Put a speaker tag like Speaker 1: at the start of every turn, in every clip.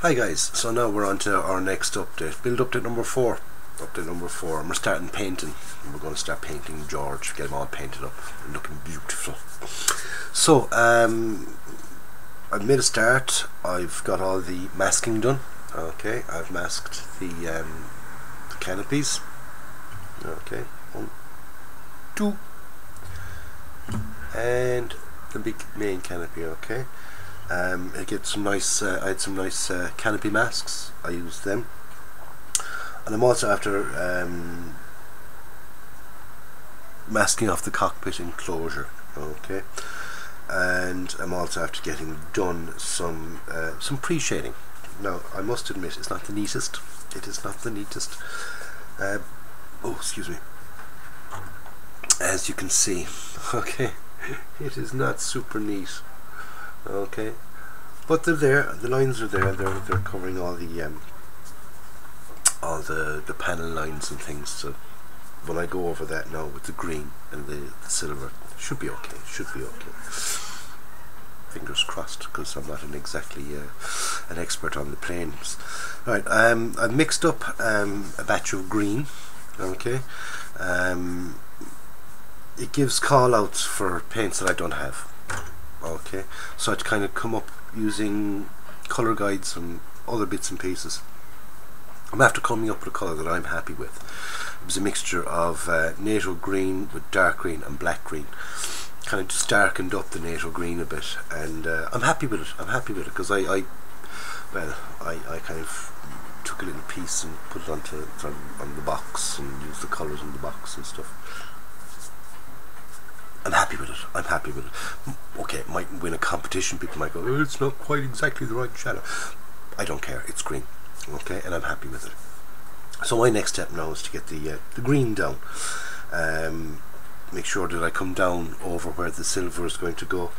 Speaker 1: Hi guys, so now we're on to our next update, build update number 4. Update number 4, and we're starting painting. And we're going to start painting George, get him all painted up and looking beautiful. So, I've made a start. I've got all the masking done. Okay, I've masked the canopies. Okay, 1, 2, and the big main canopy. Okay. I get some nice. I had some nice canopy masks. I used them, and I'm also after masking off the cockpit enclosure. Okay, and I'm also after getting done some pre-shading. Now I must admit it's not the neatest. It is not the neatest. Oh, excuse me. As you can see, okay, it is not super neat. Okay, but they're there. The lines are there. They're covering all the panel lines and things. So when I go over that now with the green and the silver, should be okay. Should be okay. Fingers crossed, because I'm not exactly an expert on the planes. Right, I've mixed up a batch of green. Okay, it gives call outs for paints that I don't have. Okay, so I'd kind of come up using colour guides and other bits and pieces. I'm after coming up with a colour that I'm happy with. It was a mixture of NATO green with dark green and black green. Kind of just darkened up the NATO green a bit, and I'm happy with it. I'm happy with it because I kind of took a little piece and put it on the box and used the colours in the box and stuff. I'm happy with it. I'm happy with it. Okay, it might win a competition. People might go, oh, it's not quite exactly the right shadow. I don't care. It's green. Okay, and I'm happy with it. So my next step now is to get the green down. Make sure that I come down over where the silver is going to go.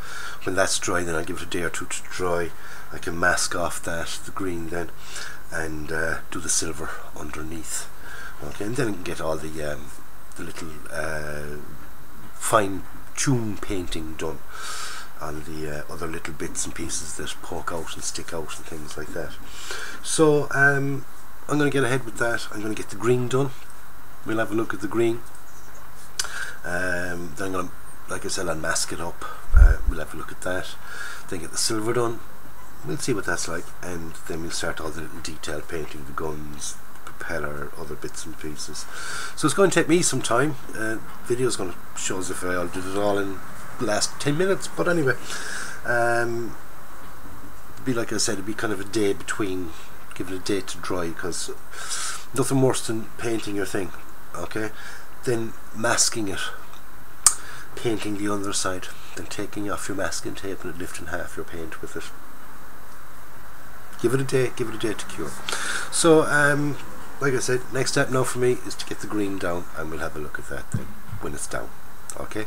Speaker 1: When that's dry, then I'll give it a day or two to dry. I can mask off the green then, and do the silver underneath. Okay, and then I can get all the little fine tune painting done on the other little bits and pieces that poke out and stick out and things like that. So I'm going to get ahead with that. I'm going to get the green done. We'll have a look at the green. Then I'm going to, like I said, I'll mask it up. We'll have a look at that. Then get the silver done. We'll see what that's like, and then we'll start all the little detail painting, the guns, propeller, other bits and pieces. So it's going to take me some time. Video is going to show as if I did it all in the last 10 minutes, but anyway, be like I said, it'd be kind of a day between, give it a day to dry, because nothing worse than painting your thing. Okay, then masking it, painting the underside, then taking off your masking tape and lifting half your paint with it. Give it a day to cure. So like I said, next step now for me is to get the green down, and we'll have a look at that then when it's down. Okay.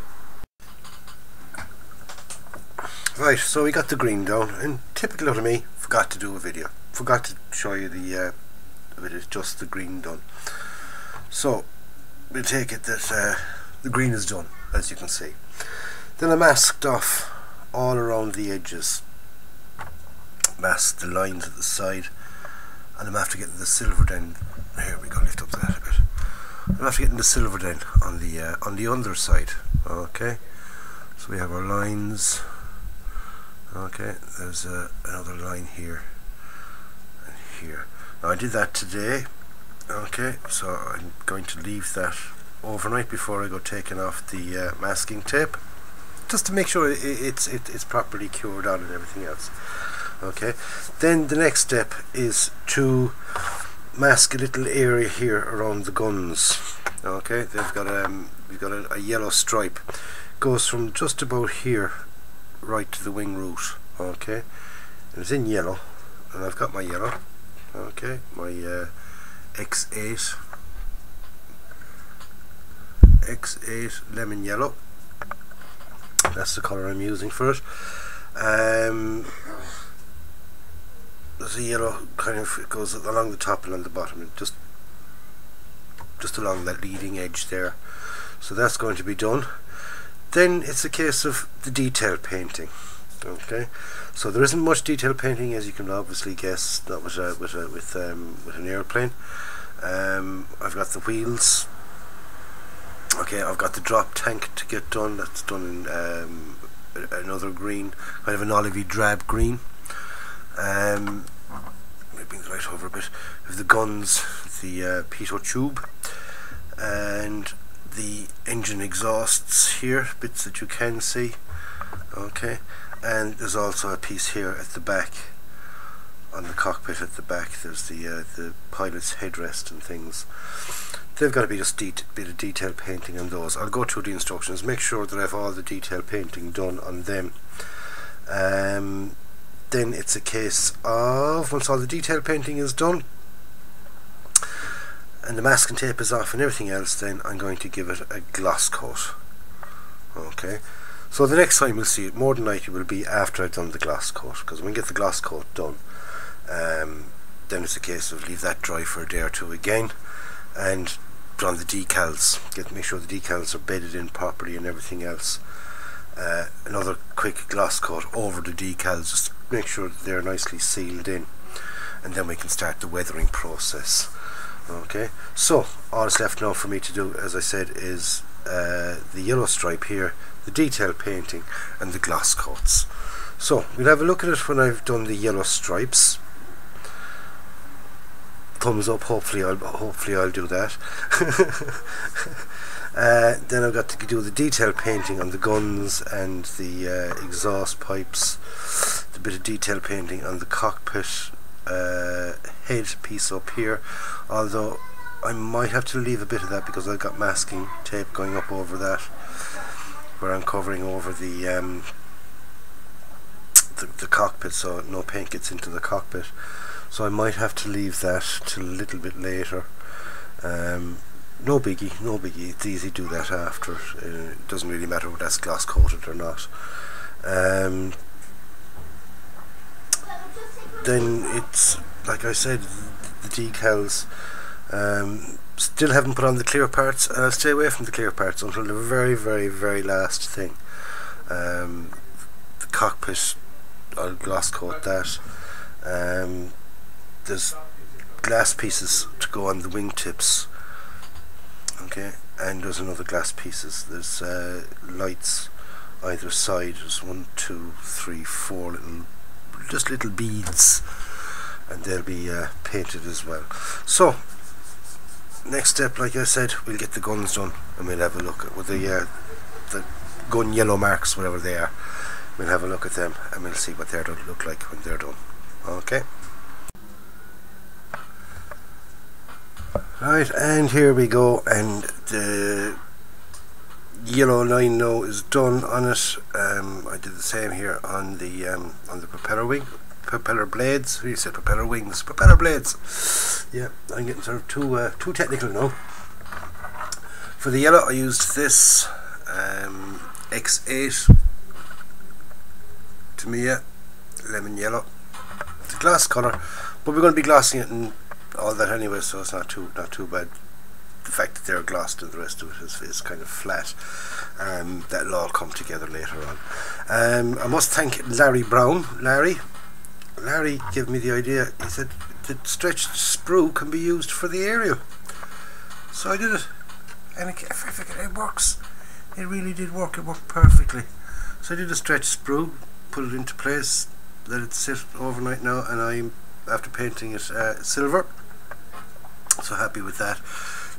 Speaker 1: Right, so we got the green down, and typical of me, forgot to do a video. Forgot to show you the video, just the green done. So we'll take it that the green is done, as you can see. Then I masked off all around the edges, masked the lines at the side, and I'm after getting the silver then. Here we go, lift up that a bit. I'm after getting the silver then on the underside. Okay, so we have our lines. Okay, there's another line here and here. Now I did that today. Okay, so I'm going to leave that overnight before I go taking off the masking tape, just to make sure it's properly cured on and everything else. Okay, then the next step is to mask a little area here around the guns. Okay, they've got we've got a yellow stripe, goes from just about here right to the wing root. Okay, and it's in yellow, and I've got my yellow. Okay, my X8 lemon yellow. That's the colour I'm using for it. There's a yellow kind of, it goes along the top and on the bottom, just along that leading edge there. So that's going to be done. Then it's a case of the detail painting. Okay, so there isn't much detail painting, as you can obviously guess, not with an airplane. I've got the wheels. Okay, I've got the drop tank to get done. That's done in another green, kind of an olivey drab green. Let me bring the light over a bit. With the guns, the pitot tube, and the engine exhausts here, bits that you can see. Okay, and there's also a piece here at the back, on the cockpit at the back. There's the pilot's headrest and things. They've got to be just a bit of detail painting on those. I'll go through the instructions, make sure that I have all the detail painting done on them. Then it's a case of, once all the detail painting is done and the masking tape is off and everything else, then I'm going to give it a gloss coat. Okay, so the next time we'll see it more than likely will be after I've done the gloss coat, because when we get the gloss coat done, then it's a case of leave that dry for a day or two again, and put on the decals, make sure the decals are bedded in properly and everything else. Another quick gloss coat over the decals, just make sure that they're nicely sealed in, and then we can start the weathering process. Okay, so all that's left now for me to do, as I said, is the yellow stripe here, the detail painting, and the gloss coats. So we'll have a look at it when I've done the yellow stripes. Thumbs up, hopefully I'll do that. Then I've got to do the detail painting on the guns and the exhaust pipes, the bit of detail painting on the cockpit head piece up here, although I might have to leave a bit of that because I've got masking tape going up over that, where I'm covering over the cockpit, so no paint gets into the cockpit. So I might have to leave that till a little bit later. No biggie, it's easy to do that after. It doesn't really matter whether that's gloss coated or not. Then it's, like I said, the decals. Still haven't put on the clear parts, and I'll stay away from the clear parts until the very last thing. The cockpit, I'll gloss coat that. There's glass pieces to go on the wingtips. Okay, and there's another glass pieces. There's lights either side. There's 1, 2, 3, 4 little beads, and they'll be painted as well. So next step, like I said, we'll get the guns done, and we'll have a look at the gun yellow marks, whatever they are. We'll have a look at them, and we'll see what they're going to look like when they're done. Okay. Right, and here we go, and the yellow line now is done on it. I did the same here on the propeller blades. You said propeller wings, propeller blades. Yeah, I'm getting sort of too technical now. For the yellow, I used this X8 Tamiya lemon yellow. It's a glass colour, but we're going to be glossing it and all that anyway, so it's not too bad. The fact that they're glossed and the rest of it is kind of flat. That'll all come together later on. I must thank Larry Brown. Larry gave me the idea. He said the stretched sprue can be used for the aerial, so I did it, and it works. It really did work. It worked perfectly. So I did a stretched sprue, put it into place, let it sit overnight now, and I'm after painting it silver. So happy with that.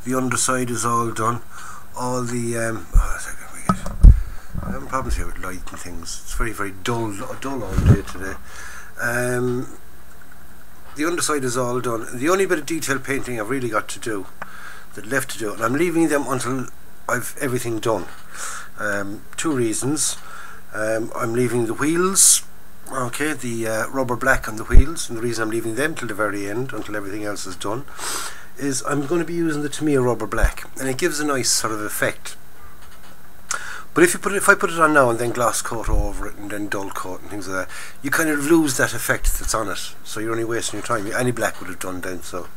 Speaker 1: The underside is all done. All the I'm having problems here with light and things. It's very dull all day today. The underside is all done. The only bit of detail painting I've really got to do, left to do, and I'm leaving them until I've everything done. 2 reasons. I'm leaving the wheels, okay, the rubber black on the wheels, and the reason I'm leaving them till the very end, until everything else is done, is I'm going to be using the Tamiya rubber black, and it gives a nice sort of effect. But if I put it on now and then gloss coat over it and then dull coat and things like that, you kind of lose that effect that's on it. So you're only wasting your time. Any black would have done then. So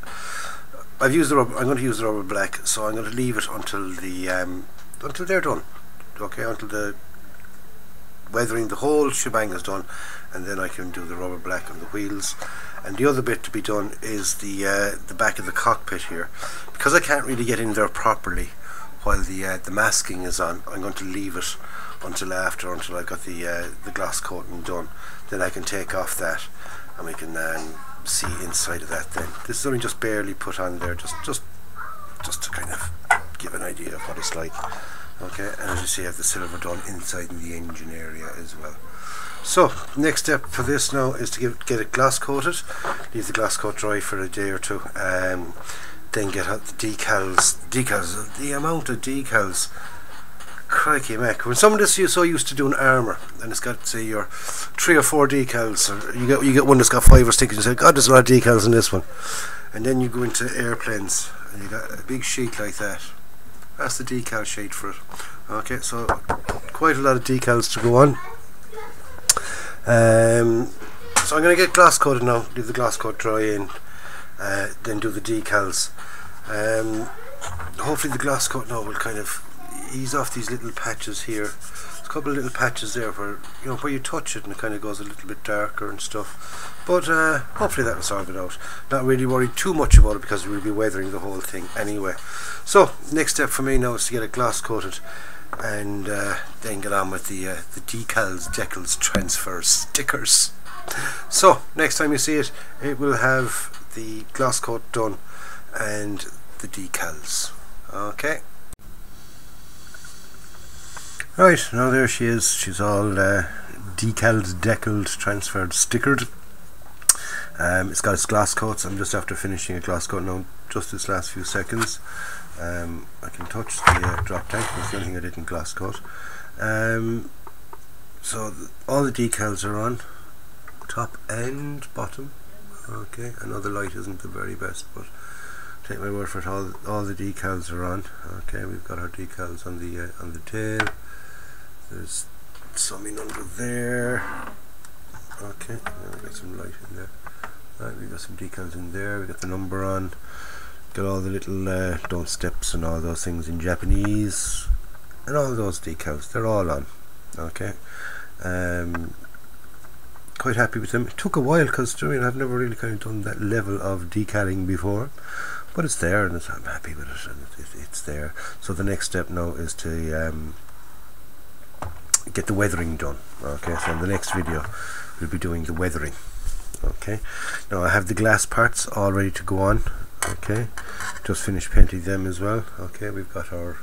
Speaker 1: I've used the rubber. I'm going to use the rubber black. So I'm going to leave it until the until they're done. Okay, until the weathering, the whole shebang is done, and then I can do the rubber black on the wheels. And the other bit to be done is the back of the cockpit here. Because I can't really get in there properly while the masking is on, I'm going to leave it until I've got the gloss coating done. Then I can take off that, and we can see inside of that then. This is only just barely put on there, just to kind of give an idea of what it's like. Okay, and as you see, I have the silver done inside in the engine area as well. So next step for this now is to get it gloss coated, leave the gloss coat dry for a day or two, then get out the decals, the amount of decals, crikey mac. When someone is so used to doing armour and it's got, say, your 3 or 4 decals, or you get one that's got 5 or 6, you say, God, there's a lot of decals in this one. And then you go into airplanes and you got a big sheet like that. That's the decal sheet for it. Okay, so quite a lot of decals to go on. So I'm going to get gloss coated now, leave the gloss coat dry in, then do the decals. Hopefully the gloss coat now will kind of ease off these little patches here. There's a couple of little patches there where, you know, where you touch it and it kind of goes a little bit darker and stuff. But hopefully that will sort it out. Not really worried too much about it because we'll be weathering the whole thing anyway. So next step for me now is to get it gloss coated, and then get on with the decals, transfer stickers. So next time you see it, it will have the gloss coat done and the decals. Okay. Right, now there she is. She's all decaled, transferred, stickered. It's got its gloss coats. I'm just after finishing a gloss coat now, just this last few seconds. I can touch the drop tank. That's the only thing I didn't gloss coat. So all the decals are on, top and bottom. Okay, I know the light isn't the very best, but take my word for it, all the decals are on. Okay, we've got our decals on the tail. There's some in under there. Okay, we got some light in there. Right, we got some decals in there. We got the number on. Got all the little don't steps and all those things in Japanese, and all those decals. They're all on. Okay. Quite happy with them. It took a while because I've never really kind of done that level of decaling before, but it's there, and I'm happy with it, and it's there. So the next step now is to get the weathering done. Okay, so in the next video we'll be doing the weathering. Okay, now I have the glass parts all ready to go on. Okay, just finished painting them as well. Okay, we've got our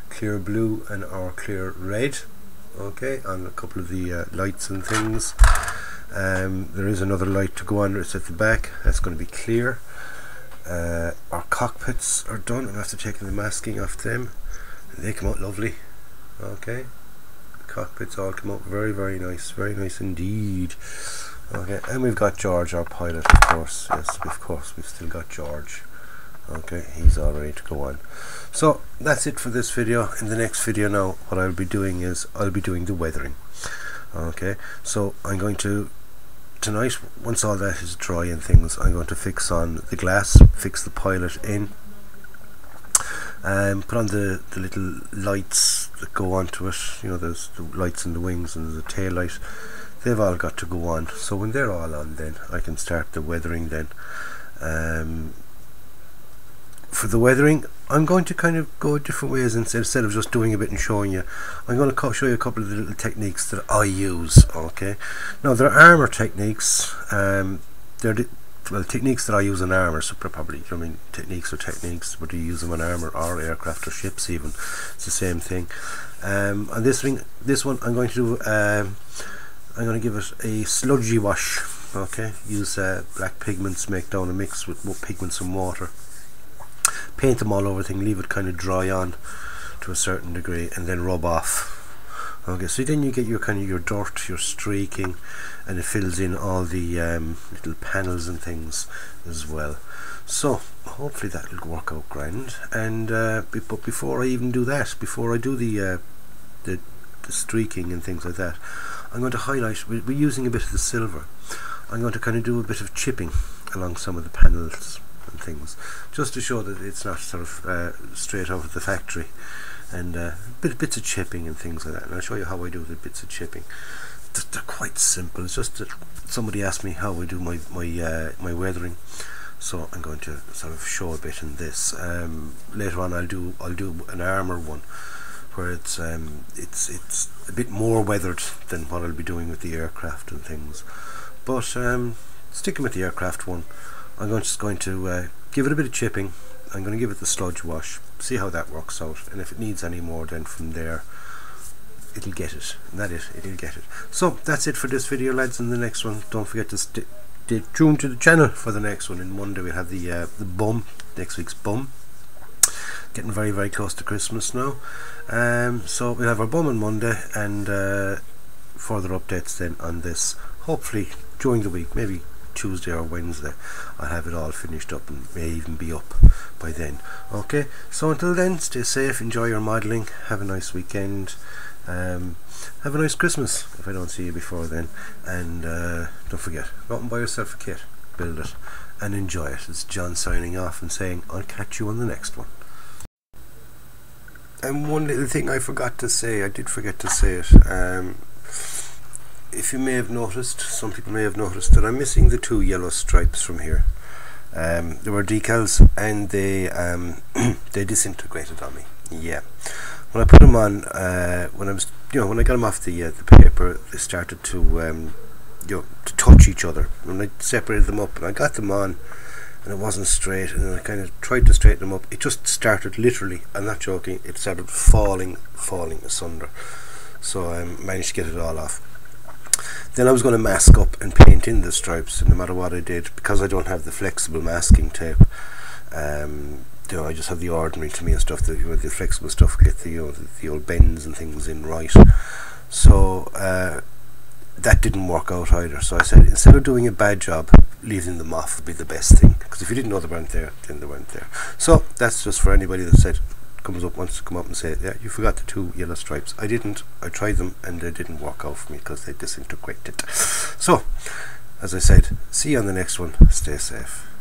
Speaker 1: clear blue and our clear red. Okay, on a couple of the lights and things. There is another light to go on. It's at the back. That's going to be clear. Our cockpits are done. I'm after taking the masking off them. They come out lovely. Okay, the cockpits all come out very nice indeed. Okay, and we've got George, our pilot, of course. Yes, of course, we've still got George. Okay, he's all ready to go on. So that's it for this video. In the next video now, what I'll be doing is I'll be doing the weathering. Okay, so I'm going to tonight, once all that is dry and things, I'm going to fix on the glass, fix the pilot in, put on the little lights that go onto it. You know, there's the lights in the wings and the tail light. They've all got to go on. So when they're all on, then I can start the weathering then. For the weathering, I'm going to kind of go different ways instead of just doing a bit and showing you. I'm going to show you a couple of the little techniques that I use. Okay, now they're armour techniques. Well, techniques that I use in armour, so probably, I mean, techniques are techniques, whether you use them on armour or aircraft or ships even, it's the same thing. On this one I'm going to do, I'm going to give it a sludgy wash. Okay, use black pigments, make down a mix with pigments and water. Paint them all over the thing, leave it kind of dry on to a certain degree, and then rub off. Okay, so then you get your kind of your dirt, your streaking, and it fills in all the little panels and things as well. So hopefully that will work out grand. And but before I even do that, before I do the streaking and things like that, I'm going to highlight. We're using a bit of the silver. I'm going to kind of do a bit of chipping along some of the panels and things, just to show that it's not sort of straight out of the factory. and bits of chipping and things like that, and I'll show you how I do the bits of chipping. They're quite simple. It's just that somebody asked me how I do my weathering, so I'm going to sort of show a bit in this. Later on I'll do an armour one where it's a bit more weathered than what I'll be doing with the aircraft and things, but sticking with the aircraft one, I'm just going to give it a bit of chipping. I'm going to give it the sludge wash, see how that works out, and if it needs any more, then from there it'll get it, and it'll get it. So that's it for this video, lads. In the next one, don't forget to stay tuned to the channel for the next one. In Monday we'll have the bum, next week's bum. Getting very, very close to Christmas now, so we'll have our bum on Monday, and further updates then on this, hopefully during the week, maybe Tuesday or Wednesday. I'll have it all finished up and may even be up by then. Okay, so until then, stay safe, enjoy your modelling, have a nice weekend, have a nice Christmas if I don't see you before then, and don't forget, go out and buy yourself a kit, build it and enjoy it. It's John signing off and saying I'll catch you on the next one. And one little thing I forgot to say, I did forget to say it. If you may have noticed, some people may have noticed that I'm missing the 2 yellow stripes from here. They were decals, and they they disintegrated on me. Yeah, when I put them on, when I was, when I got them off the paper, they started to to touch each other. When I separated them up and I got them on, and it wasn't straight, and I kind of tried to straighten them up, it just started, literally, I'm not joking, it started falling asunder. So I managed to get it all off. Then I was going to mask up and paint in the stripes, and no matter what I did, because I don't have the flexible masking tape, I just have the ordinary Tamiya stuff, the flexible stuff, get the old bends and things in right. So that didn't work out either. So I said, instead of doing a bad job, leaving them off would be the best thing, because if you didn't know they weren't there, then they weren't there. So that's just for anybody that wants to come up and say, yeah, you forgot the 2 yellow stripes. I didn't. I tried them and they didn't work out for me because they disintegrated. So, as I said, see you on the next one. Stay safe.